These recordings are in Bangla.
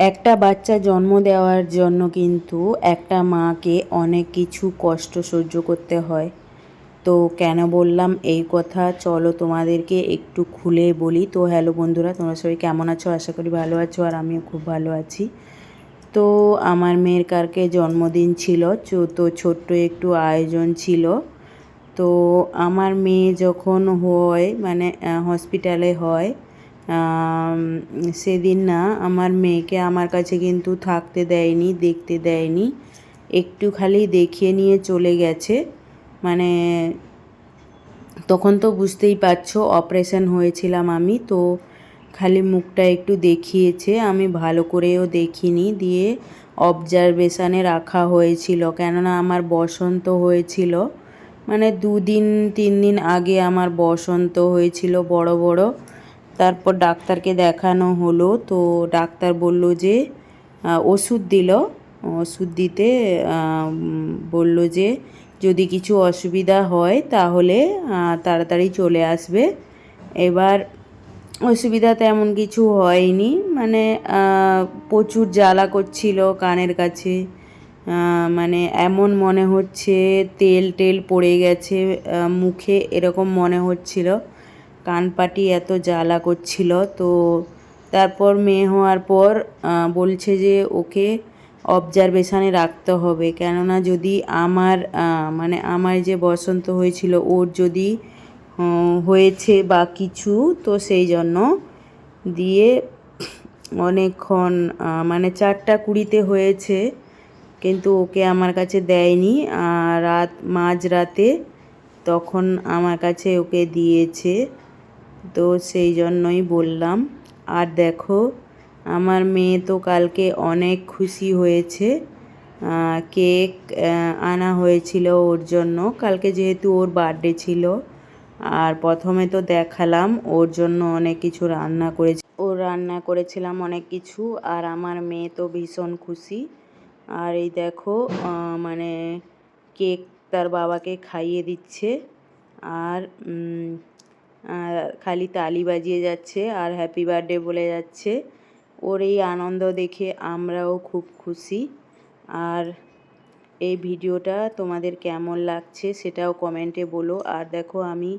একটা বাচ্চা জন্ম দেওয়ার জন্য কিন্তু একটা মাকে অনেক কিছু কষ্ট সহ্য করতে হয়। তো কেন বললাম এই কথা, চলো তোমাদেরকে একটু খুলে বলি। তো হ্যালো বন্ধুরা, তোমরা সবাই কেমন আছো? আশা করি ভালো আছো, আর আমিও খুব ভালো আছি। তো আমার মেয়ের কালকে জন্মদিন ছিল, তো ছোট্ট একটু আয়োজন ছিল। তো আমার মেয়ে যখন হয় মানে হসপিটালে হয়, সেদিন না আমার মেয়েকে আমার কাছে কিন্তু থাকতে দেয়নি, দেখতে দেয়নি, একটু খালি দেখিয়ে নিয়ে চলে গেছে। মানে তখন তো বুঝতেই পারছো অপারেশন হয়েছিলাম আমি, তো খালি মুখটা একটু দেখিয়েছে, আমি ভালো করেও দেখিনি, দিয়ে অবজারভেশানে রাখা হয়েছিল। কেননা আমার বসন্ত হয়েছিল, মানে 2-3 দিন আগে আমার বসন্ত হয়েছিল বড় বড়। তারপর ডাক্তারকে দেখানো হলো, তো ডাক্তার বলল যে ওষুধ দিল। ওষুধ দিতে বলল যে যদি কিছু অসুবিধা হয় তাহলে তাড়াতাড়ি চলে আসবে। এবার অসুবিধা তেমন কিছু হয়নি, মানে প্রচুর জ্বালা করছিল কানের কাছে, মানে এমন মনে হচ্ছে তেল টেল পড়ে গেছে মুখে, এরকম মনে হচ্ছিল। কানপাটি এত জ্বালা করছিল। তো তারপর মেয়ে হওয়ার পর বলছে যে ওকে অবজারভেশানে রাখতে হবে, কেননা যদি আমার মানে আমার যে বসন্ত হয়েছিল ওর যদি হয়েছে বা কিছু, তো সেই জন্য দিয়ে অনেকক্ষণ মানে 4টা 20-তে হয়েছে, কিন্তু ওকে আমার কাছে দেয়নি। মাঝরাতে তখন আমার কাছে ওকে দিয়েছে। তো সেই জন্যই বললাম। আর দেখো আমার মেয়ে তো কালকে অনেক খুশি হয়েছে। কেক আনা হয়েছিল ওর জন্য, কালকে যেহেতু ওর বার্থডে ছিল। আর প্রথমে তো দেখালাম ওর জন্য অনেক কিছু রান্না করেছিলাম অনেক কিছু। আর আমার মেয়ে তো ভীষণ খুশি। আর এই দেখো মানে কেক তার বাবাকে খাইয়ে দিচ্ছে, আর খালি তালি বাজিয়ে যাচ্ছে আর হ্যাপি বার্থডে বলে যাচ্ছে। ওর এই আনন্দ দেখে আমরাও খুব খুশি। আর এই ভিডিওটা তোমাদের কেমন লাগছে সেটাও কমেন্টে বলো। আর দেখো আমি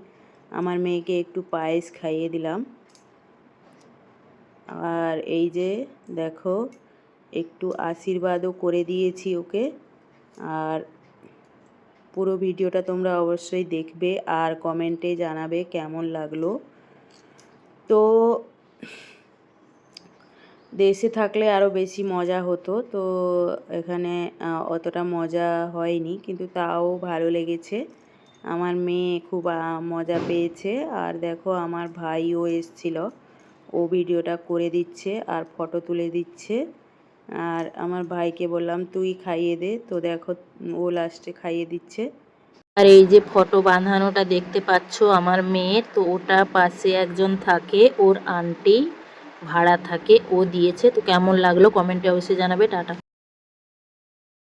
আমার মেয়েকে একটু পায়েস খাইয়ে দিলাম। আর এই যে দেখো একটু আশীর্বাদও করে দিয়েছি ওকে। আর পুরো ভিডিওটা তোমরা অবশ্যই দেখবে আর কমেন্টে জানাবে কেমন লাগলো। তো দেশে থাকলে আরও বেশি মজা হতো, তো এখানে অতটা মজা হয়নি, কিন্তু তাও ভালো লেগেছে। আমার মেয়ে খুব মজা পেয়েছে। আর দেখো আমার ভাইও এসেছিল, ও ভিডিওটা করে দিচ্ছে আর ফটো তুলে দিচ্ছে। আর আমার ভাইকে বললাম তুই খাইয়ে দে, তো দেখো ও লাস্টে খাইয়ে দিচ্ছে। আর এই যে ফটো বাঁধানোটা দেখতে পাচ্ছ আমার মেয়ের, তো ওটা পাশে একজন থাকে, ওর আন্টি ভাড়া থাকে, ও দিয়েছে। তো কেমন লাগলো কমেন্টে অবশ্যই জানাবে। টাটা।